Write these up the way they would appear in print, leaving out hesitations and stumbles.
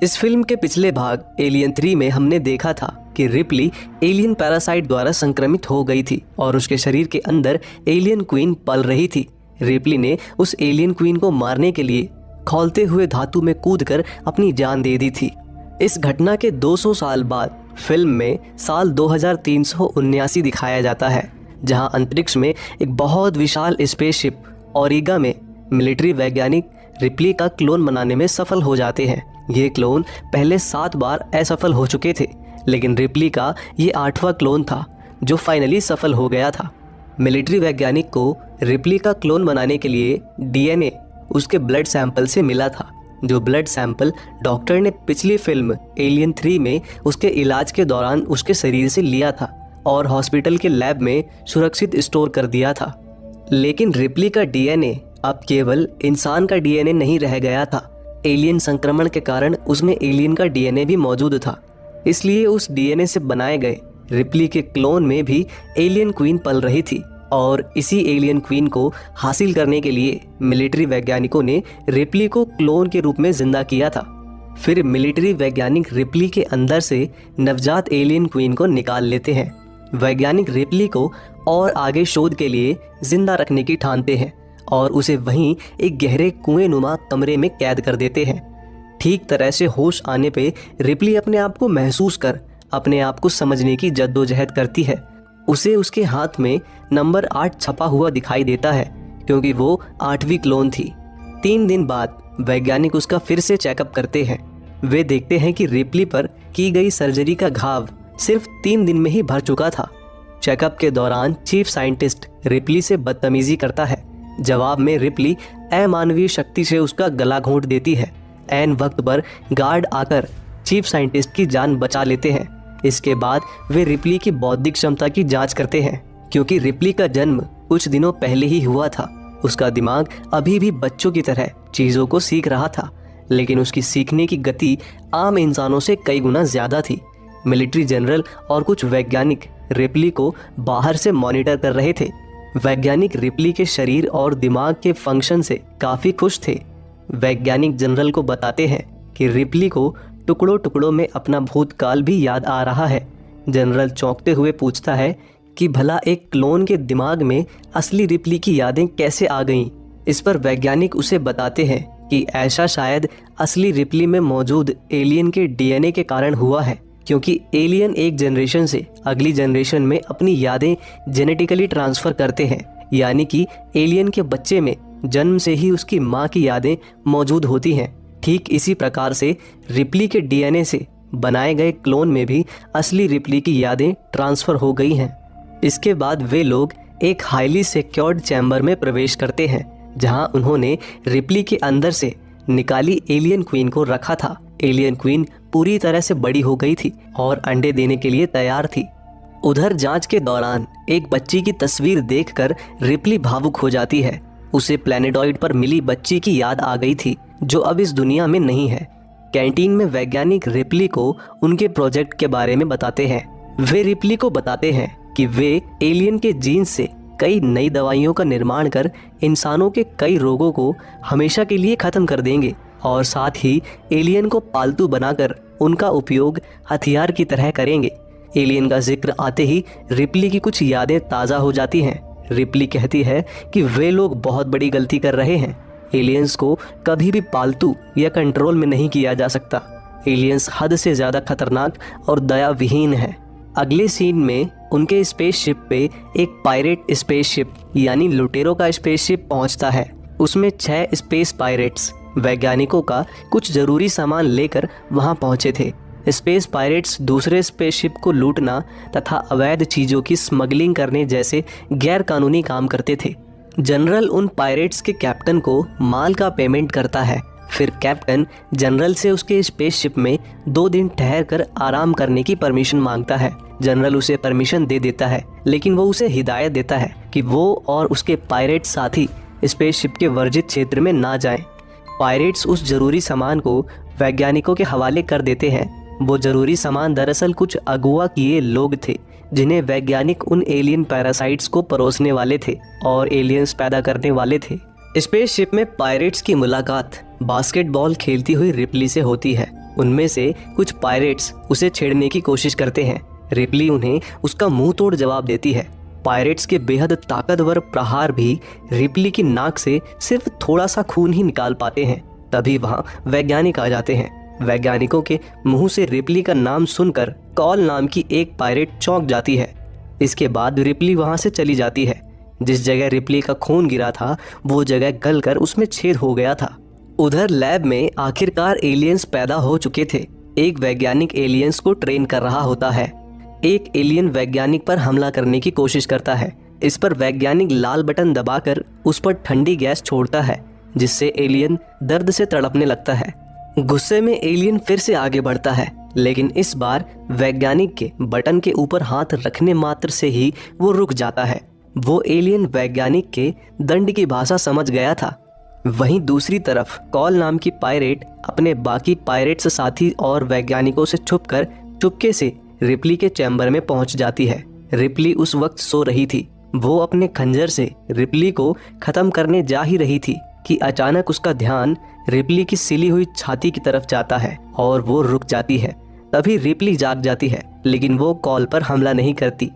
इस फिल्म के पिछले भाग एलियन 3 में हमने देखा था कि रिप्ली एलियन पैरासाइट द्वारा संक्रमित हो गई थी और उसके शरीर के अंदर एलियन क्वीन पल रही थी। रिप्ली ने उस एलियन क्वीन को मारने के लिए खौलते हुए धातु में कूदकर अपनी जान दे दी थी। इस घटना के 200 साल बाद फिल्म में साल 2379 दिखाया जाता है, जहां अंतरिक्ष में एक बहुत विशाल स्पेसशिप ओरिगा में मिलिट्री वैज्ञानिक रिप्ली का क्लोन बनाने में सफल हो जाते हैं। ये क्लोन पहले 7 बार असफल हो चुके थे, लेकिन रिप्ली का ये 8वां क्लोन था जो फाइनली सफल हो गया था। मिलिट्री वैज्ञानिक को रिप्ली का क्लोन बनाने के लिए डीएनए उसके ब्लड सैंपल से मिला था, जो ब्लड सैंपल डॉक्टर ने पिछली फिल्म एलियन 3 में उसके इलाज के दौरान उसके शरीर से लिया था और हॉस्पिटल के लैब में सुरक्षित स्टोर कर दिया था। लेकिन रिप्ली का डीएनए अब केवल इंसान का डीएनए नहीं रह गया था। एलियन संक्रमण के कारण उसमें एलियन का डीएनए भी मौजूद था, इसलिए उस डीएनए से बनाए गए रिप्ली के क्लोन में भी एलियन क्वीन पल रही थी और इसी एलियन क्वीन को हासिल करने के लिए मिलिट्री वैज्ञानिकों ने रिप्ली को क्लोन के रूप में जिंदा किया था। फिर मिलिट्री वैज्ञानिक रिप्ली के अंदर से नवजात एलियन क्वीन को निकाल लेते हैं। वैज्ञानिक रिप्ली को और आगे शोध के लिए जिंदा रखने की ठानते हैं और उसे वहीं एक गहरे कुएं नुमा कमरे में कैद कर देते हैं। ठीक तरह से होश आने पे रिप्ली अपने आप को महसूस कर अपने आप को समझने की जद्दोजहद करती है। उसे उसके हाथ में नंबर 8 छपा हुआ दिखाई देता है, क्योंकि वो 8वीं क्लोन थी। 3 दिन बाद वैज्ञानिक उसका फिर से चेकअप करते हैं। वे देखते हैं कि रिप्ली पर की गई सर्जरी का घाव सिर्फ 3 दिन में ही भर चुका था। चेकअप के दौरान चीफ साइंटिस्ट रिप्ली से बदतमीजी करता है। जवाब में रिप्ली अमानवीय शक्ति से उसका गला घोंट देती है। ऐन वक्त पर गार्ड आकर चीफ साइंटिस्ट की जान बचा लेते हैं। इसके बाद वे रिप्ली की बौद्धिक क्षमता की जांच करते हैं, क्योंकि रिप्ली का जन्म कुछ दिनों पहले ही हुआ था। उसका दिमाग अभी भी बच्चों की तरह चीज़ों को सीख रहा था, लेकिन उसकी सीखने की गति आम इंसानों से कई गुना ज़्यादा थी। मिलिट्री जनरल और कुछ वैज्ञानिक रिप्ली को बाहर से मॉनिटर कर रहे थे। वैज्ञानिक रिप्ली के शरीर और दिमाग के फंक्शन से काफ़ी खुश थे। वैज्ञानिक जनरल को बताते हैं कि रिप्ली को टुकड़ों टुकड़ों में अपना भूतकाल भी याद आ रहा है। जनरल चौंकते हुए पूछता है कि भला एक क्लोन के दिमाग में असली रिप्ली की यादें कैसे आ गईं। इस पर वैज्ञानिक उसे बताते हैं कि ऐसा शायद असली रिप्ली में मौजूद एलियन के डीएनए के कारण हुआ है, क्योंकि एलियन एक जनरेशन से अगली जनरेशन में अपनी यादें जेनेटिकली ट्रांसफ़र करते हैं, यानी कि एलियन के बच्चे में जन्म से ही उसकी माँ की यादें मौजूद होती हैं। ठीक इसी प्रकार से रिप्ली के डीएनए से बनाए गए क्लोन में भी असली रिप्ली की यादें ट्रांसफ़र हो गई हैं। इसके बाद वे लोग एक हाईली सिक्योर्ड चैम्बर में प्रवेश करते हैं, जहां उन्होंने रिप्ली के अंदर से निकाली एलियन क्वीन को रखा था। एलियन क्वीन पूरी तरह से बड़ी हो गई थी और अंडे देने के लिए तैयार थी। उधर जांच के दौरान एक बच्ची की तस्वीर देखकर रिप्ली भावुक हो जाती है। उसे प्लैनेटॉइड पर मिली बच्ची की याद आ गई थी, जो अब इस दुनिया में नहीं है। कैंटीन में वैज्ञानिक रिप्ली को उनके प्रोजेक्ट के बारे में बताते हैं। वे रिप्ली को बताते हैं कि वे एलियन के जीन से कई नई दवाइयों का निर्माण कर इंसानों के कई रोगों को हमेशा के लिए ख़त्म कर देंगे और साथ ही एलियन को पालतू बनाकर उनका उपयोग हथियार की तरह करेंगे। एलियन का जिक्र आते ही रिप्ली की कुछ यादें ताज़ा हो जाती हैं। रिप्ली कहती है कि वे लोग बहुत बड़ी गलती कर रहे हैं। एलियंस को कभी भी पालतू या कंट्रोल में नहीं किया जा सकता। एलियंस हद से ज़्यादा खतरनाक और दया विहीन है। अगले सीन में उनके स्पेसशिप पे एक पायरेट स्पेसशिप यानी लुटेरों का स्पेसशिप पहुंचता है। उसमें 6 स्पेस पायरेट्स वैज्ञानिकों का कुछ ज़रूरी सामान लेकर वहां पहुंचे थे। स्पेस पायरेट्स दूसरे स्पेसशिप को लूटना तथा अवैध चीज़ों की स्मगलिंग करने जैसे गैर कानूनी काम करते थे। जनरल उन पायरेट्स के कैप्टन को माल का पेमेंट करता है। फिर कैप्टन जनरल से उसके स्पेसशिप में 2 दिन ठहर कर आराम करने की परमिशन मांगता है। जनरल उसे परमिशन दे देता है, लेकिन वो उसे हिदायत देता है कि वो और उसके पायरेट साथी स्पेसशिप के वर्जित क्षेत्र में ना जाएं। पायरेट्स उस जरूरी सामान को वैज्ञानिकों के हवाले कर देते हैं। वो जरूरी सामान दरअसल कुछ अगवा किए लोग थे, जिन्हें वैज्ञानिक उन एलियन पैरासाइट्स को परोसने वाले थे और एलियंस पैदा करने वाले थे। स्पेसशिप में पायरेट्स की मुलाकात बास्केटबॉल खेलती हुई रिप्ली से होती है। उनमें से कुछ पायरेट्स उसे छेड़ने की कोशिश करते हैं। रिप्ली उन्हें उसका मुंह तोड़ जवाब देती है। पायरेट्स के बेहद ताकतवर प्रहार भी रिप्ली की नाक से सिर्फ थोड़ा सा खून ही निकाल पाते हैं। तभी वहाँ वैज्ञानिक आ जाते हैं। वैज्ञानिकों के मुंह से रिप्ली का नाम सुनकर कॉल नाम की एक पायरेट चौंक जाती है। इसके बाद रिप्ली वहाँ से चली जाती है। जिस जगह रिप्ली का खून गिरा था वो जगह गलकर उसमें छेद हो गया था। उधर लैब में आखिरकार एलियंस पैदा हो चुके थे। एक वैज्ञानिक एलियंस को ट्रेन कर रहा होता है। एक एलियन वैज्ञानिक पर हमला करने की कोशिश करता है। इस पर वैज्ञानिक लाल बटन दबाकर उस पर ठंडी गैस छोड़ता है, जिससे एलियन दर्द से तड़पने लगता है। गुस्से में एलियन फिर से आगे बढ़ता है, लेकिन इस बार वैज्ञानिक के बटन के ऊपर हाथ रखने मात्र से ही वो रुक जाता है। वो एलियन वैज्ञानिक के दंड की भाषा समझ गया था। वहीं दूसरी तरफ कॉल नाम की पायरेट अपने बाकी पायरेट्स साथी और वैज्ञानिकों से छुपकर चुपके से रिप्ली के चैम्बर में पहुंच जाती है। रिप्ली उस वक्त सो रही थी। वो अपने खंजर से रिप्ली को खत्म करने जा ही रही थी कि अचानक उसका ध्यान रिप्ली की सिली हुई छाती की तरफ जाता है और वो रुक जाती है। तभी रिप्ली जाग जाती है, लेकिन वो कॉल पर हमला नहीं करती।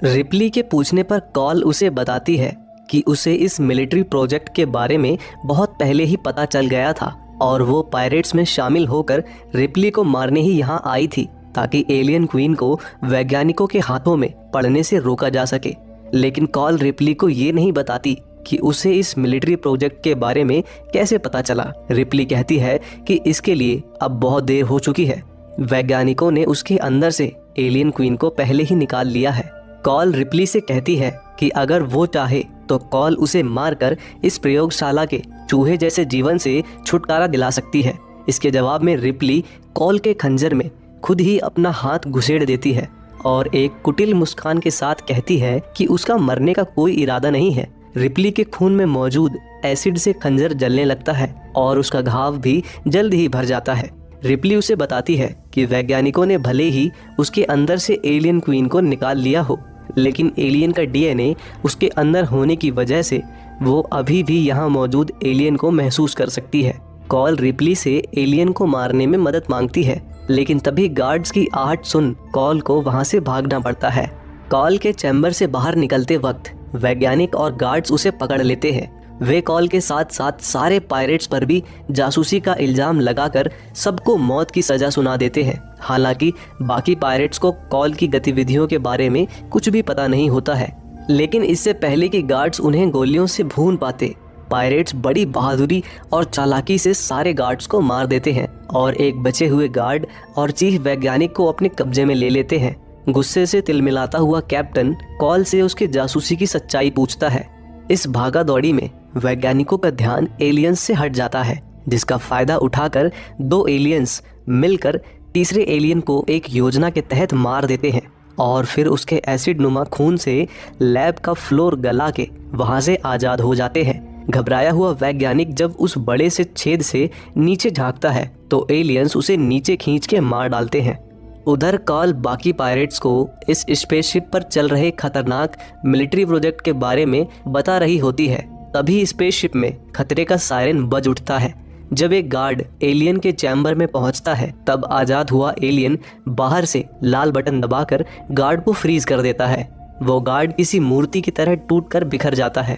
रिप्ली के पूछने पर कॉल उसे बताती है कि उसे इस मिलिट्री प्रोजेक्ट के बारे में बहुत पहले ही पता चल गया था और वो पायरेट्स में शामिल होकर रिप्ली को मारने ही यहाँ आई थी, ताकि एलियन क्वीन को वैज्ञानिकों के हाथों में पड़ने से रोका जा सके। लेकिन कॉल रिप्ली को ये नहीं बताती कि उसे इस मिलिट्री प्रोजेक्ट के बारे में कैसे पता चला। रिप्ली कहती है कि इसके लिए अब बहुत देर हो चुकी है। वैज्ञानिकों ने उसके अंदर से एलियन क्वीन को पहले ही निकाल लिया है। कॉल रिप्ली से कहती है कि अगर वो चाहे तो कॉल उसे मारकर इस प्रयोगशाला के चूहे जैसे जीवन से छुटकारा दिला सकती है। इसके जवाब में रिप्ली कॉल के खंजर में खुद ही अपना हाथ घुसेड़ देती है और एक कुटिल मुस्कान के साथ कहती है कि उसका मरने का कोई इरादा नहीं है। रिप्ली के खून में मौजूद एसिड से खंजर जलने लगता है और उसका घाव भी जल्द ही भर जाता है। रिप्ली उसे बताती है कि वैज्ञानिकों ने भले ही उसके अंदर से एलियन क्वीन को निकाल लिया हो, लेकिन एलियन का डीएनए उसके अंदर होने की वजह से वो अभी भी यहाँ मौजूद एलियन को महसूस कर सकती है। कॉल रिप्ली से एलियन को मारने में मदद मांगती है, लेकिन तभी गार्ड्स की आहट सुन कॉल को वहाँ से भागना पड़ता है। कॉल के चैम्बर से बाहर निकलते वक्त वैज्ञानिक और गार्ड्स उसे पकड़ लेते हैं। वे कॉल के साथ साथ सारे पायरेट्स पर भी जासूसी का इल्जाम लगाकर सबको मौत की सजा सुना देते हैं। हालांकि बाकी पायरेट्स को कॉल की गतिविधियों के बारे में कुछ भी पता नहीं होता है, लेकिन इससे पहले कि गार्ड्स उन्हें गोलियों से भून पाते, पायरेट्स बड़ी बहादुरी और चालाकी से सारे गार्ड्स को मार देते हैं और एक बचे हुए गार्ड और चीफ वैज्ञानिक को अपने कब्जे में ले लेते हैं। गुस्से से तिलमिलाता हुआ कैप्टन कॉल से उसके जासूसी की सच्चाई पूछता है। इस भागा दौड़ी में वैज्ञानिकों का ध्यान एलियंस से हट जाता है, जिसका फायदा उठाकर दो एलियंस मिलकर तीसरे एलियन को एक योजना के तहत मार देते हैं और फिर उसके एसिड नुमा खून से लैब का फ्लोर गला के वहां से आजाद हो जाते हैं। घबराया हुआ वैज्ञानिक जब उस बड़े से छेद से नीचे झांकता है तो एलियंस उसे नीचे खींच के मार डालते हैं। उधर कॉल बाकी पायरेट्स को इस स्पेसशिप पर चल रहे खतरनाक मिलिट्री प्रोजेक्ट के बारे में बता रही होती है। तभी स्पेसशिप में खतरे का सायरन बज उठता है। जब एक गार्ड एलियन के चैम्बर में पहुंचता है तब आजाद हुआ एलियन बाहर से लाल बटन दबाकर गार्ड को फ्रीज कर देता है। वो गार्ड किसी मूर्ति की तरह टूटकर बिखर जाता है।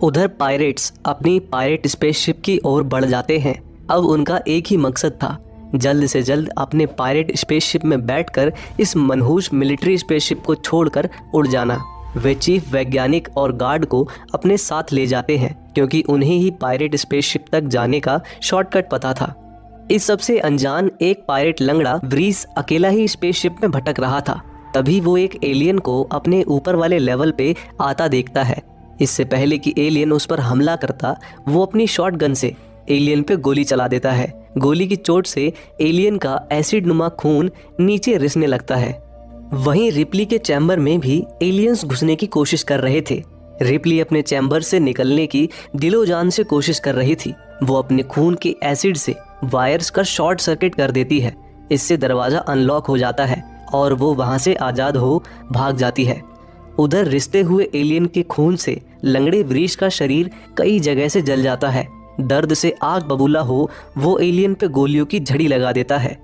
उधर पायरेट्स अपनी पायरेट स्पेसशिप की ओर बढ़ जाते हैं। अब उनका एक ही मकसद था, जल्द से जल्द अपने पायरेट स्पेसशिप में बैठकर इस मनहूस मिलिट्री स्पेसशिप को छोड़कर उड़ जाना। वे चीफ वैज्ञानिक और गार्ड को अपने साथ ले जाते हैं, क्योंकि उन्हें ही पायरेट स्पेसशिप तक जाने का शॉर्टकट पता था। इस सबसे अनजान एक पायरेट लंगड़ा व्रीस अकेला ही स्पेसशिप में भटक रहा था। तभी वो एक एलियन को अपने ऊपर वाले लेवल पे आता देखता है। इससे पहले कि एलियन उस पर हमला करता, वो अपनी शॉटगन से एलियन पे गोली चला देता है। गोली की चोट से एलियन का एसिड नुमा खून नीचे रिसने लगता है। वहीं रिप्ली के चैम्बर में भी एलियंस घुसने की कोशिश कर रहे थे। रिप्ली अपने चैम्बर से निकलने की दिलोजान से कोशिश कर रही थी। वो अपने खून के एसिड से वायर्स का शॉर्ट सर्किट कर देती है। इससे दरवाजा अनलॉक हो जाता है और वो वहां से आजाद हो भाग जाती है। उधर रिश्ते हुए एलियन के खून से लंगड़े वृक्ष का शरीर कई जगह से जल जाता है। दर्द से आग बबूला हो वो एलियन पे गोलियों की झड़ी लगा देता है।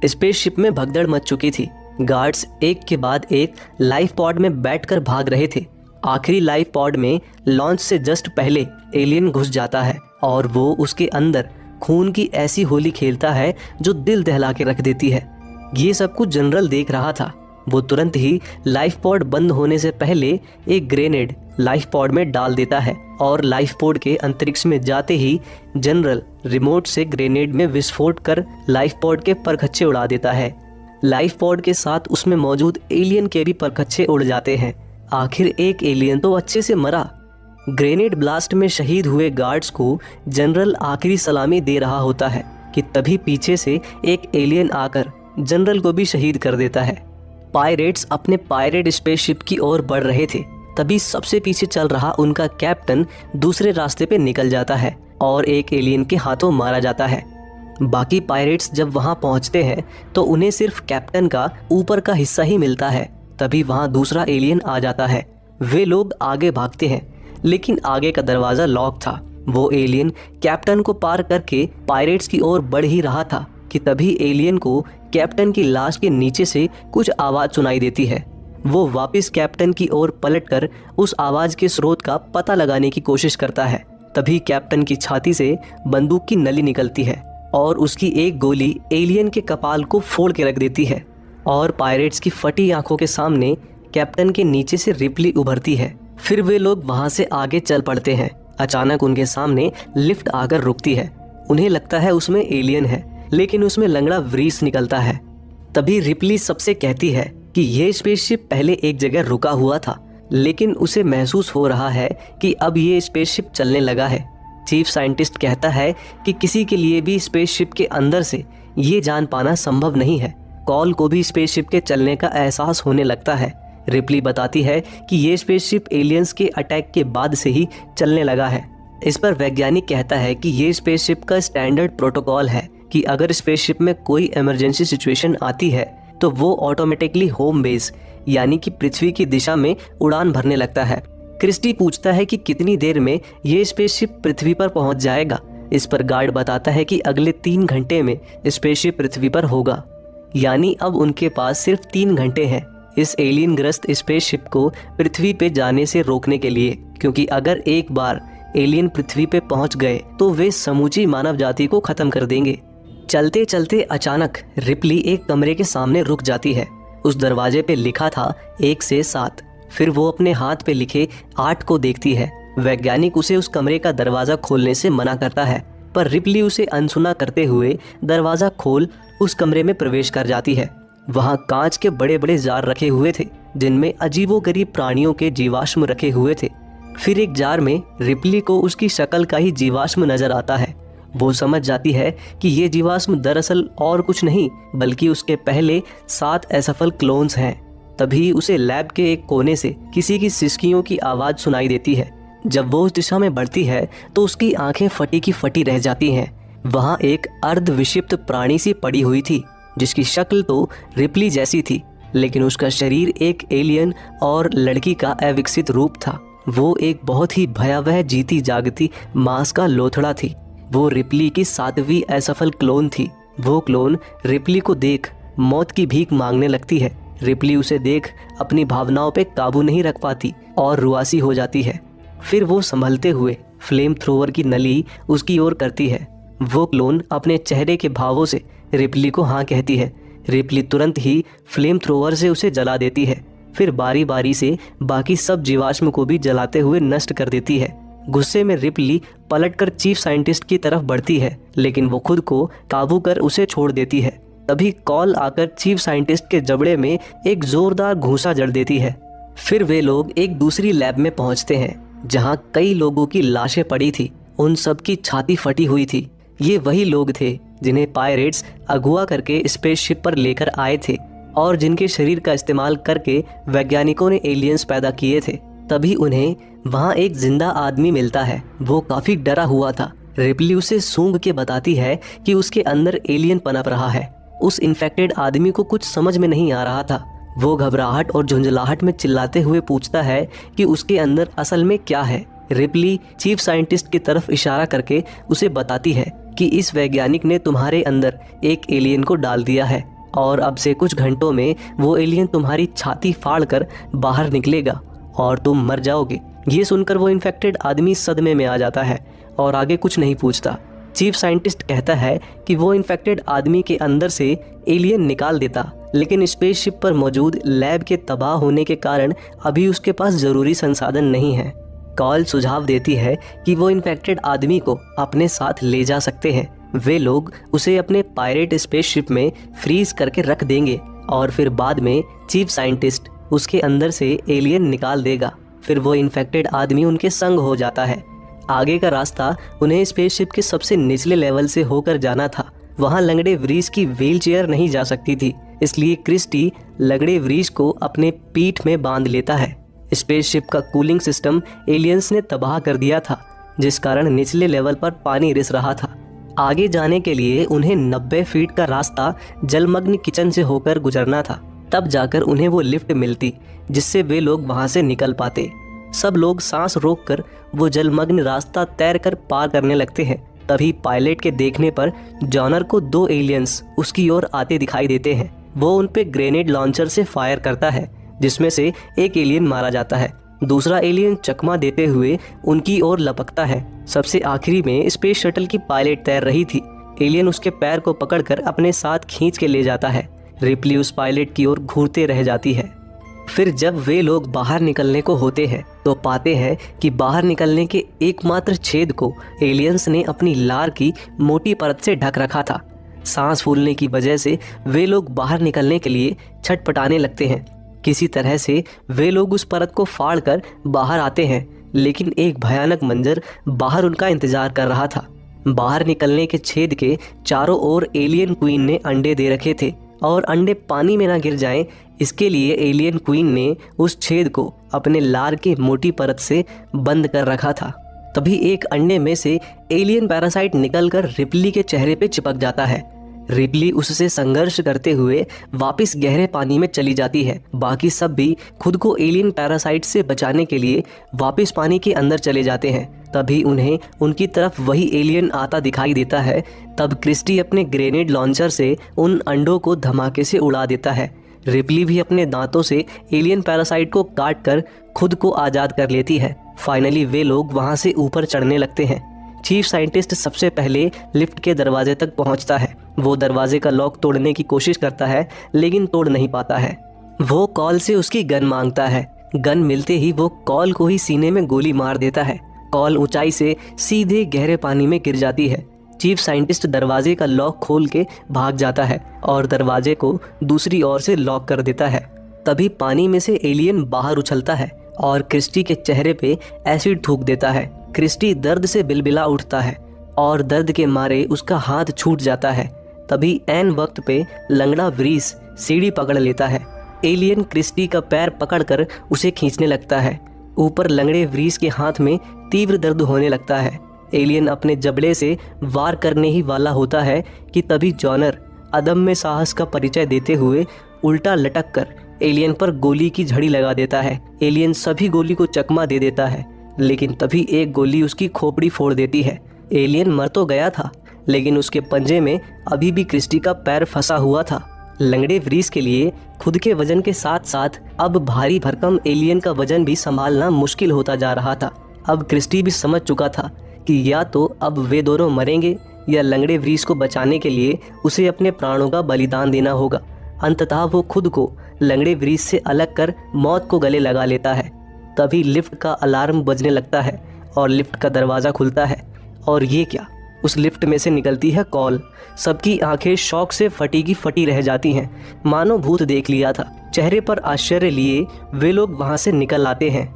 स्पेसशिप में भगदड़ मच चुकी थी। गार्ड्स एक के बाद एक लाइफ पॉड में बैठकर भाग रहे थे। आखिरी लाइफ पॉड में लॉन्च से जस्ट पहले एलियन घुस जाता है और वो उसके अंदर खून की ऐसी होली खेलता है जो दिल दहला के रख देती है। ये सब कुछ जनरल देख रहा था। वो तुरंत ही लाइफ पॉड बंद होने से पहले एक ग्रेनेड लाइफ पॉड में डाल देता है और लाइफ पॉड के अंतरिक्ष में जाते ही जनरल रिमोट से ग्रेनेड में विस्फोट कर लाइफ पॉड के परखच्चे उड़ा देता है। लाइफ पॉड के साथ उसमें मौजूद एलियन के भी परखच्चे उड़ जाते हैं। आखिर एक एलियन तो अच्छे से मरा। ग्रेनेड ब्लास्ट में शहीद हुए गार्ड्स को जनरल आखिरी सलामी दे रहा होता है कि तभी पीछे से एक एलियन आकर जनरल को भी शहीद कर देता है। पायरेट्स अपने पायरेट स्पेसशिप की ओर बढ़ रहे थे। तभी सबसे पीछे चल रहा उनका कैप्टन दूसरे रास्ते पे निकल जाता है और एक एलियन के हाथों मारा जाता है। बाकी पायरेट्स जब वहां पहुंचते हैं तो उन्हें सिर्फ कैप्टन का ऊपर का हिस्सा ही मिलता है। तभी वहां दूसरा एलियन आ जाता है। वे लोग आगे भागते हैं लेकिन आगे का दरवाजा लॉक था। वो एलियन कैप्टन को पार करके पायरेट्स की ओर बढ़ ही रहा था कि तभी एलियन को कैप्टन की लाश के नीचे से कुछ आवाज सुनाई देती है। वो वापस कैप्टन की ओर पलटकर उस आवाज के स्रोत का पता लगाने की कोशिश करता है। तभी कैप्टन की छाती से बंदूक की नली निकलती है और उसकी एक गोली एलियन के कपाल को फोड़ के रख देती है और पायरेट्स की फटी आंखों के सामने कैप्टन के नीचे से रिप्ली उभरती है। फिर वे लोग वहां से आगे चल पड़ते हैं। अचानक उनके सामने लिफ्ट आकर रुकती है। उन्हें लगता है उसमें एलियन है लेकिन उसमें लंगड़ा व्रीस निकलता है। तभी रिप्ली सबसे कहती है कि ये स्पेसशिप पहले एक जगह रुका हुआ था लेकिन उसे महसूस हो रहा है कि अब ये स्पेसशिप चलने लगा है। चीफ साइंटिस्ट कहता है कि किसी के लिए भी स्पेसशिप के अंदर से ये जान पाना संभव नहीं है। कॉल को भी स्पेसशिप के चलने का एहसास होने लगता है। रिप्ली बताती है कि ये स्पेसशिप एलियंस के अटैक के बाद से ही चलने लगा है। इस पर वैज्ञानिक कहता है कि ये स्पेसशिप का स्टैंडर्ड प्रोटोकॉल है कि अगर स्पेसशिप में कोई इमरजेंसी सिचुएशन आती है तो वो ऑटोमेटिकली होम बेस यानी कि पृथ्वी की दिशा में उड़ान भरने लगता है। क्रिस्टी पूछता है कि कितनी देर में ये स्पेसशिप पृथ्वी पर पहुंच जाएगा। इस पर गार्ड बताता है कि अगले 3 घंटे में स्पेसशिप पृथ्वी पर होगा। यानी अब उनके पास सिर्फ 3 घंटे हैं इस एलियन ग्रस्त स्पेसशिप को पृथ्वी पे जाने से रोकने के लिए, क्योंकि अगर एक बार एलियन पृथ्वी पे पहुंच गए तो वे समूची मानव जाति को खत्म कर देंगे। चलते चलते अचानक रिप्ली एक कमरे के सामने रुक जाती है। उस दरवाजे पे लिखा था 1 से 7। फिर वो अपने हाथ पे लिखे 8 को देखती है। वैज्ञानिक उसे उस कमरे का दरवाजा खोलने से मना करता है पर रिप्ली उसे अनसुना करते हुए दरवाजा खोल उस कमरे में प्रवेश कर जाती है। वहाँ कांच के बड़े बड़े जार रखे हुए थे जिनमें अजीबोगरीब प्राणियों के जीवाश्म रखे हुए थे। फिर एक जार में रिप्ली को उसकी शक्ल का ही जीवाश्म नजर आता है। वो समझ जाती है कि ये जीवाश्म दरअसल और कुछ नहीं बल्कि उसके पहले 7 असफल क्लोन्स हैं। तभी उसे लैब के एक कोने से किसी की सिसकियों की आवाज सुनाई देती है। जब वो उस दिशा में बढ़ती है तो उसकी आंखें फटी की फटी रह जाती हैं। वहाँ एक अर्धविक्षिप्त प्राणी सी पड़ी हुई थी जिसकी शक्ल तो रिप्ली जैसी थी लेकिन उसका शरीर एक एलियन और लड़की का अविकसित रूप था। वो एक बहुत ही भयावह जीती जागती मांस का लोथड़ा थी। वो रिप्ली की 7वीं असफल क्लोन थी। वो क्लोन रिप्ली को देख मौत की भीख मांगने लगती है। रिप्ली उसे देख अपनी भावनाओं पे काबू नहीं रख पाती और रुआसी हो जाती है। फिर वो संभलते हुए फ्लेम थ्रोवर की नली उसकी ओर करती है। वो क्लोन अपने चेहरे के भावों से रिप्ली को हाँ कहती है। रिप्ली तुरंत ही फ्लेम थ्रोवर से उसे जला देती है। फिर बारी बारी से बाकी सब जीवाश्म को भी जलाते हुए नष्ट कर देती है। गुस्से में रिप्ली पलटकर चीफ साइंटिस्ट की तरफ बढ़ती है लेकिन वो खुद को काबू कर उसे छोड़ देती है। तभी कॉल आकर चीफ साइंटिस्ट के जबड़े में एक जोरदार घूंसा जड़ देती है। फिर वे लोग एक दूसरी लैब में पहुंचते हैं जहां कई लोगों की लाशें पड़ी थी। उन सब की छाती फटी हुई थी। ये वही लोग थे जिन्हें पायरेट्स अगवा करके स्पेसशिप पर लेकर आए थे और जिनके शरीर का इस्तेमाल करके वैज्ञानिकों ने एलियंस पैदा किए थे। तभी उन्हें वहाँ एक जिंदा आदमी मिलता है। वो काफी डरा हुआ था। रिप्ली उसे सूंघ के बताती है कि उसके अंदर एलियन पनप रहा है। उस इन्फेक्टेड आदमी को कुछ समझ में नहीं आ रहा था। वो घबराहट और झुंझलाहट में चिल्लाते हुए पूछता है कि उसके अंदर असल में क्या है। रिप्ली चीफ साइंटिस्ट की तरफ इशारा करके उसे बताती है कि इस वैज्ञानिक ने तुम्हारे अंदर एक एलियन को डाल दिया है और अब से कुछ घंटों में वो एलियन तुम्हारी छाती फाड़ कर बाहर निकलेगा और तुम मर जाओगे। ये सुनकर वो इन्फेक्टेड आदमी सदमे में आ जाता है और आगे कुछ नहीं पूछता। चीफ साइंटिस्ट कहता है कि वो इन्फेक्टेड आदमी के अंदर से एलियन निकाल देता, लेकिन स्पेसशिप पर मौजूद लैब के तबाह होने के कारण अभी उसके पास ज़रूरी संसाधन नहीं है। कॉल सुझाव देती है कि वो इन्फेक्टेड आदमी को अपने साथ ले जा सकते हैं। वे लोग उसे अपने पायरेट स्पेसशिप में फ्रीज करके रख देंगे और फिर बाद में चीफ साइंटिस्ट उसके अंदर से एलियन निकाल देगा। फिर वो इन्फेक्टेड आदमी उनके संग हो जाता है। आगे का रास्ता उन्हें स्पेसशिप के सबसे निचले लेवल से होकर जाना था। वहाँ लंगड़े वरीस की व्हील चेयर नहीं जा सकती थी, इसलिए क्रिस्टी लंगड़े वरीस को अपने पीठ में बांध लेता है। स्पेसशिप का कूलिंग सिस्टम एलियंस ने तबाह कर दिया था, जिस कारण निचले लेवल पर पानी रिस रहा था। आगे जाने के लिए उन्हें 90 फीट का रास्ता जलमग्न किचन से होकर गुजरना था। तब जाकर उन्हें वो लिफ्ट मिलती जिससे वे लोग वहां से निकल पाते। सब लोग सांस रोककर वो जलमग्न रास्ता तैरकर पार करने लगते हैं। तभी पायलट के देखने पर जॉनर को 2 एलियंस उसकी ओर आते दिखाई देते हैं। वो उन पे ग्रेनेड लॉन्चर से फायर करता है, जिसमें से एक एलियन मारा जाता है। दूसरा एलियन चकमा देते हुए उनकी ओर लपकता है। सबसे आखिरी में स्पेस शटल की पायलट तैर रही थी। एलियन उसके पैर को पकड़कर अपने साथ खींच के ले जाता है। रिप्ली उस पायलट की ओर घूरते रह जाती है। फिर जब वे लोग बाहर निकलने को होते हैं तो पाते हैं कि बाहर निकलने के एकमात्र छेद को एलियंस ने अपनी लार की मोटी परत से ढक रखा था। सांस फूलने की वजह से वे लोग बाहर निकलने के लिए छटपटाने लगते हैं। किसी तरह से वे लोग उस परत को फाड़कर बाहर आते हैं, लेकिन एक भयानक मंजर बाहर उनका इंतजार कर रहा था। बाहर निकलने के छेद के चारों ओर एलियन क्वीन ने अंडे दे रखे थे और अंडे पानी में ना गिर जाएं, इसके लिए एलियन क्वीन ने उस छेद को अपने लार की मोटी परत से बंद कर रखा था। तभी एक अंडे में से एलियन पैरासाइट निकलकर रिप्ली के चेहरे पे चिपक जाता है। रिप्ली उससे संघर्ष करते हुए वापस गहरे पानी में चली जाती है। बाकी सब भी खुद को एलियन पैरासाइट से बचाने के लिए वापस पानी के अंदर चले जाते हैं। तभी उन्हें उनकी तरफ वही एलियन आता दिखाई देता है। तब क्रिस्टी अपने ग्रेनेड लॉन्चर से उन अंडों को धमाके से उड़ा देता है। रिप्ली भी अपने दांतों से एलियन पैरासाइट को काट कर खुद को आज़ाद कर लेती है। फाइनली वे लोग वहां से ऊपर चढ़ने लगते हैं। चीफ साइंटिस्ट सबसे पहले लिफ्ट के दरवाजे तक पहुंचता है। वो दरवाजे का लॉक तोड़ने की कोशिश करता है, लेकिन तोड़ नहीं पाता है। वो कॉल से उसकी गन मांगता है। गन मिलते ही वो कॉल को ही सीने में गोली मार देता है। कॉल ऊंचाई से सीधे गहरे पानी में गिर जाती है। चीफ साइंटिस्ट दरवाजे का लॉक खोल के भाग जाता है और दरवाजे को दूसरी ओर से लॉक कर देता है। तभी पानी में से एलियन बाहर उछलता है और क्रिस्टी के चेहरे पे एसिड थूक देता है। क्रिस्टी दर्द से बिलबिला उठता है और दर्द के मारे उसका हाथ छूट जाता है। तभी ऐन वक्त पे लंगड़ा वरीस सीढ़ी पकड़ लेता है। एलियन क्रिस्टी का पैर पकड़कर उसे खींचने लगता है। ऊपर लंगड़े वरीस के हाथ में तीव्र दर्द होने लगता है। एलियन अपने जबड़े से वार करने ही वाला होता है कि तभी जॉनर अदम्य साहस का परिचय देते हुए उल्टा लटक कर एलियन पर गोली की झड़ी लगा देता है। एलियन सभी गोली को चकमा दे देता है, लेकिन तभी एक गोली उसकी खोपड़ी फोड़ देती है। एलियन मर तो गया था, लेकिन उसके पंजे में अभी भी क्रिस्टी का पैर फंसा हुआ था। लंगड़े वरीस के लिए खुद के वजन के साथ साथ अब भारी भरकम एलियन का वजन भी संभालना मुश्किल होता जा रहा था। अब क्रिस्टी भी समझ चुका था कि या तो अब वे दोनों मरेंगे या लंगड़े वरीस को बचाने के लिए उसे अपने प्राणों का बलिदान देना होगा। अंततः वो खुद को लंगड़े वरीस से अलग कर मौत को गले लगा लेता है। तभी लिफ्ट का अलार्म बजने लगता है और लिफ्ट का दरवाज़ा खुलता है। और ये क्या, उस लिफ्ट में से निकलती है कॉल। सबकी आंखें शौक से फटी की फटी रह जाती हैं, मानो भूत देख लिया था। चेहरे पर आश्चर्य लिए वे लोग वहाँ से निकल आते हैं।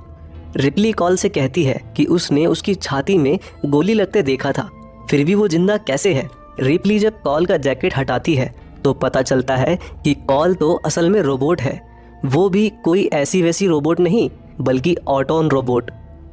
रिप्ली कॉल से कहती है कि उसने उसकी छाती में गोली लगते देखा था, फिर भी वो जिंदा कैसे है। रिप्ली जब कॉल का जैकेट हटाती है तो पता चलता है कि कॉल तो असल में रोबोट है। वो भी कोई ऐसी वैसी रोबोट नहीं, बल्कि ऑटोन रोबोट।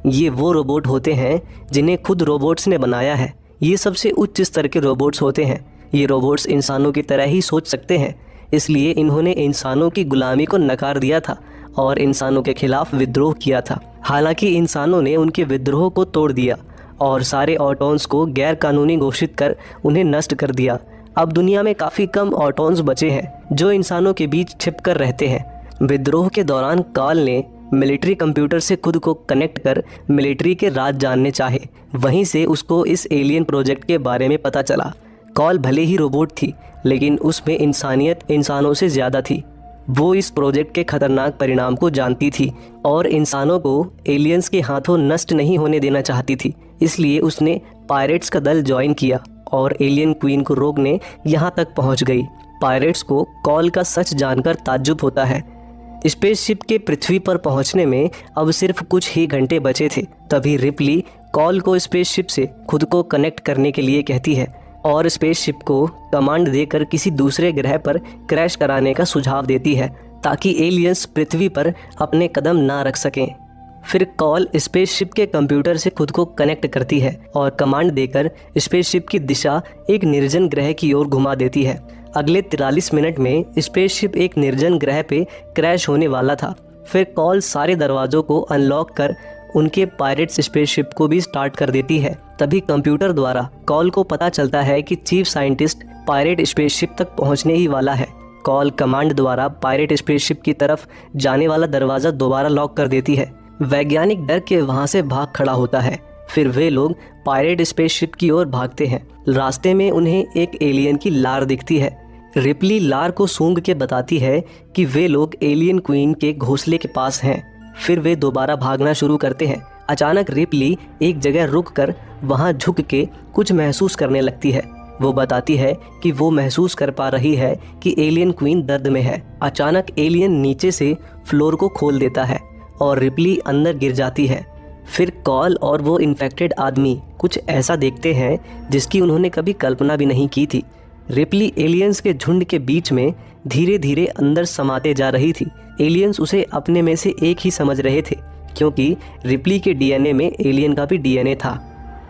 ये वो रोबोट होते हैं जिन्हें खुद रोबोट्स ने बनाया है। ये सबसे उच्च स्तर के रोबोट्स होते हैं। ये रोबोट्स इंसानों की तरह ही सोच सकते हैं, इसलिए इन्होंने इंसानों की गुलामी को नकार दिया था और इंसानों के खिलाफ विद्रोह किया था। हालांकि इंसानों ने उनके विद्रोह को तोड़ दिया और सारे ऑटोन्स को गैर कानूनी घोषित कर उन्हें नष्ट कर दिया। अब दुनिया में काफ़ी कम ऑटोन्स बचे हैं जो इंसानों के बीच छिपकर रहते हैं। विद्रोह के दौरान कॉल ने मिलिट्री कंप्यूटर से खुद को कनेक्ट कर मिलिट्री के राज जानने चाहे। वहीं से उसको इस एलियन प्रोजेक्ट के बारे में पता चला। कॉल भले ही रोबोट थी, लेकिन उसमें इंसानियत इंसानों से ज़्यादा थी। वो इस प्रोजेक्ट के खतरनाक परिणाम को जानती थी और इंसानों को एलियंस के हाथों नष्ट नहीं होने देना चाहती थी। इसलिए उसने पायरेट्स का दल ज्वाइन किया और एलियन क्वीन को रोकने यहाँ तक पहुँच गई। पायरेट्स को कॉल का सच जानकर ताज्जुब होता है। स्पेसशिप के पृथ्वी पर पहुंचने में अब सिर्फ कुछ ही घंटे बचे थे। तभी रिप्ली कॉल को स्पेसशिप से खुद को कनेक्ट करने के लिए कहती है और स्पेसशिप को कमांड देकर किसी दूसरे ग्रह पर क्रैश कराने का सुझाव देती है ताकि एलियंस पृथ्वी पर अपने कदम ना रख सकें। फिर कॉल स्पेसशिप के कंप्यूटर से खुद को कनेक्ट करती है और कमांड देकर स्पेसशिप की दिशा एक निर्जन ग्रह की ओर घुमा देती है। अगले 43 मिनट में स्पेसशिप एक निर्जन ग्रह पे क्रैश होने वाला था। फिर कॉल सारे दरवाज़ों को अनलॉक कर उनके पायरेट्स स्पेसशिप को भी स्टार्ट कर देती है। तभी कंप्यूटर द्वारा कॉल को पता चलता है कि चीफ साइंटिस्ट पायरेट स्पेसशिप तक पहुंचने ही वाला है। कॉल कमांड द्वारा पायरेट स्पेसशिप की तरफ जाने वाला दरवाज़ा दोबारा लॉक कर देती है। वैज्ञानिक डर के वहाँ से भाग खड़ा होता है। फिर वे लोग पायरेट स्पेसशिप की ओर भागते हैं। रास्ते में उन्हें एक एलियन की लार दिखती है। रिप्ली लार को सूंघ के बताती है कि वे लोग एलियन क्वीन के घोंसले के पास हैं। फिर वे दोबारा भागना शुरू करते हैं। अचानक रिप्ली एक जगह रुककर वहां झुक के कुछ महसूस करने लगती है। वो बताती है कि वो महसूस कर पा रही है कि एलियन क्वीन दर्द में है। अचानक एलियन नीचे से फ्लोर को खोल देता है और रिप्ली अंदर गिर जाती है। फिर कॉल और वो इन्फेक्टेड आदमी कुछ ऐसा देखते हैं जिसकी उन्होंने कभी कल्पना भी नहीं की थी। रिप्ली एलियंस के झुंड के बीच में धीरे धीरे अंदर समाते जा रही थी। एलियंस उसे अपने में से एक ही समझ रहे थे क्योंकि रिप्ली के डीएनए में एलियन का भी डीएनए था।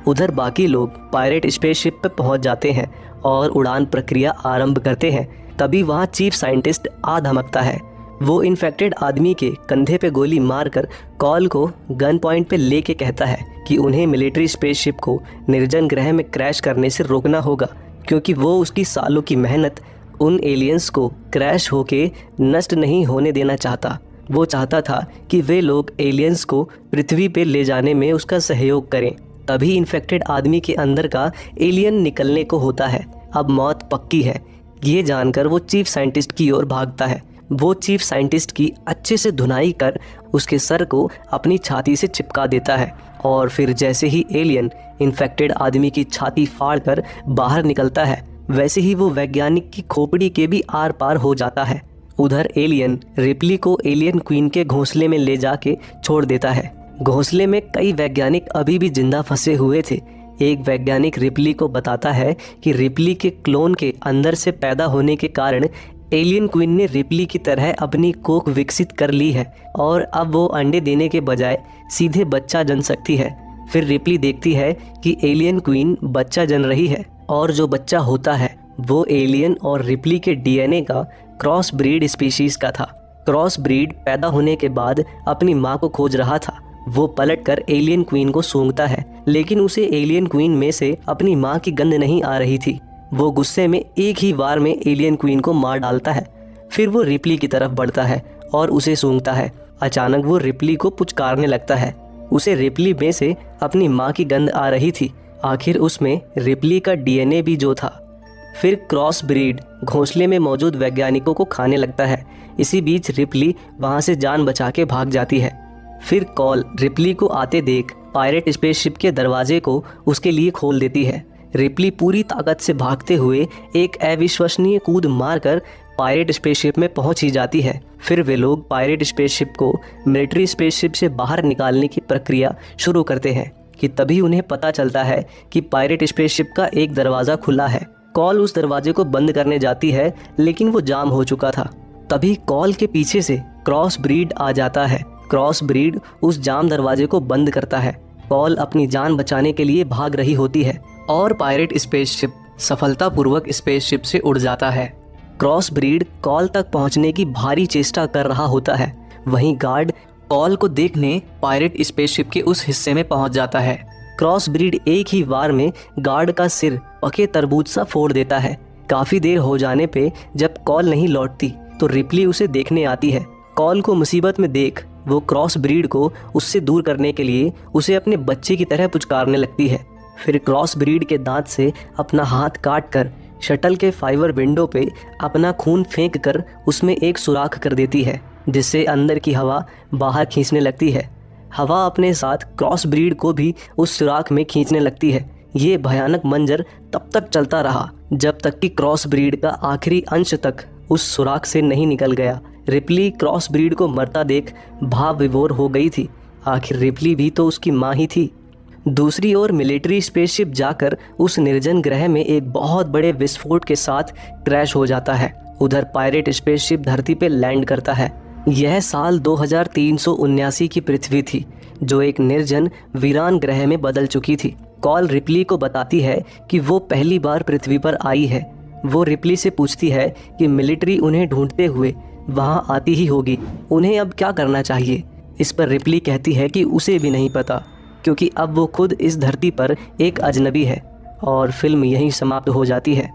उधर बाकी लोग पायरेट स्पेसशिप पर पहुंच जाते हैं और उड़ान प्रक्रिया आरंभ करते हैं। तभी वहां चीफ साइंटिस्ट आ धमकता है। वो इन्फेक्टेड आदमी के कंधे पे गोली मारकर कॉल को गन पॉइंट पे लेके कहता है कि उन्हें मिलिट्री स्पेसशिप को निर्जन ग्रह में क्रैश करने से रोकना होगा क्योंकि वो उसकी सालों की मेहनत उन एलियंस को क्रैश होके नष्ट नहीं होने देना चाहता। वो चाहता था कि वे लोग एलियंस को पृथ्वी पे ले जाने में उसका सहयोग करें। तभी इन्फेक्टेड आदमी के अंदर का एलियन निकलने को होता है। अब मौत पक्की है। ये जानकर वो चीफ साइंटिस्ट की ओर भागता है। वो चीफ साइंटिस्ट की अच्छे से धुनाई कर उसके सर को अपनी छाती से चिपका देता है और फिर जैसे ही एलियन इन्फेक्टेड आदमी की छाती फाड़ कर बाहर निकलता है वैसे ही वो वैज्ञानिक की खोपड़ी के भी आर पार हो जाता है। उधर एलियन रिप्ली को एलियन क्वीन के घोंसले में ले जाके छोड़ देता है। घोंसले में कई वैज्ञानिक अभी भी जिंदा फंसे हुए थे। एक वैज्ञानिक रिप्ली को बताता है कि रिप्ली के क्लोन के अंदर से पैदा होने के कारण एलियन क्वीन ने रिप्ली की तरह अपनी कोख विकसित कर ली है और अब वो अंडे देने के बजाय सीधे बच्चा जन सकती है। फिर रिप्ली देखती है कि एलियन क्वीन बच्चा जन रही है और जो बच्चा होता है वो एलियन और रिप्ली के डीएनए का क्रॉस ब्रीड स्पीशीज का था। क्रॉस ब्रीड पैदा होने के बाद अपनी माँ को खोज रहा था। वो पलटकर एलियन क्वीन को सूंघता है लेकिन उसे एलियन क्वीन में से अपनी माँ की गंध नहीं आ रही थी। वो गुस्से में एक ही बार में एलियन क्वीन को मार डालता है। फिर वो रिप्ली की तरफ बढ़ता है और उसे सूंघता है। अचानक वो रिप्ली को पुचकारने लगता है। उसे रिप्ली में से अपनी माँ की गंध आ रही थी। आखिर उसमें रिप्ली का डीएनए भी जो था। फिर क्रॉस ब्रीड घोंसले में मौजूद वैज्ञानिकों को खाने लगता है। इसी बीच रिप्ली वहाँ से जान बचा के भाग जाती है। फिर कॉल रिप्ली को आते देख पायरेट स्पेसशिप के दरवाजे को उसके लिए खोल देती है। रिप्ली पूरी ताकत से भागते हुए एक अविश्वसनीय कूद मारकर पायरेट स्पेसशिप में पहुंच ही जाती है। फिर वे लोग पायरेट स्पेसशिप को मिलिट्री स्पेसशिप से बाहर निकालने की प्रक्रिया शुरू करते हैं कि तभी उन्हें पता चलता है कि पायरेट स्पेसशिप का एक दरवाज़ा खुला है। कॉल उस दरवाजे को बंद करने जाती है लेकिन वो जाम हो चुका था। तभी कॉल के पीछे से क्रॉस ब्रीड आ जाता है। क्रॉस ब्रीड उस जाम दरवाजे को बंद करता है। कॉल अपनी जान बचाने के लिए भाग रही होती है और पायरेट स्पेसशिप सफलतापूर्वक स्पेसशिप से उड़ जाता है। क्रॉस ब्रीड कॉल तक पहुंचने की भारी चेष्टा कर रहा होता है। वहीं गार्ड कॉल को देखने पायरेट स्पेसशिप के उस हिस्से में पहुंच जाता है। क्रॉस ब्रीड एक ही वार में गार्ड का सिर पके तरबूज सा फोड़ देता है। काफ़ी देर हो जाने पे जब कॉल नहीं लौटती तो रिप्ली उसे देखने आती है। कॉल को मुसीबत में देख वो क्रॉस ब्रीड को उससे दूर करने के लिए उसे अपने बच्चे की तरह पुचकारने लगती है। फिर क्रॉस ब्रीड के दांत से अपना हाथ काट कर शटल के फाइबर विंडो पे अपना खून फेंक कर उसमें एक सुराख कर देती है, जिससे अंदर की हवा बाहर खींचने लगती है। हवा अपने साथ क्रॉस ब्रीड को भी उस सुराख में खींचने लगती है। ये भयानक मंजर तब तक चलता रहा जब तक कि क्रॉस ब्रीड का आखिरी अंश तक उस सुराख से नहीं निकल गया। रिप्ली क्रॉस ब्रीड को मरता देख भाव विभोर हो गई थी। आखिर रिप्ली भी तो उसकी माँ ही थी। दूसरी ओर मिलिट्री स्पेसशिप जाकर उस निर्जन ग्रह में एक बहुत बड़े विस्फोट के साथ क्रैश हो जाता है। उधर पायरेट स्पेसशिप धरती पे लैंड करता है। यह साल 2379 की पृथ्वी थी, जो एक निर्जन वीरान ग्रह में बदल चुकी थी। कॉल रिप्ली को बताती है कि वो पहली बार पृथ्वी पर आई है। वो रिप्ली से पूछती है कि मिलिट्री उन्हें ढूंढते हुए वहाँ आती ही होगी, उन्हें अब क्या करना चाहिए। इस पर रिप्ली कहती है कि उसे भी नहीं पता, क्योंकि अब वो खुद इस धरती पर एक अजनबी है। और फिल्म यहीं समाप्त हो जाती है।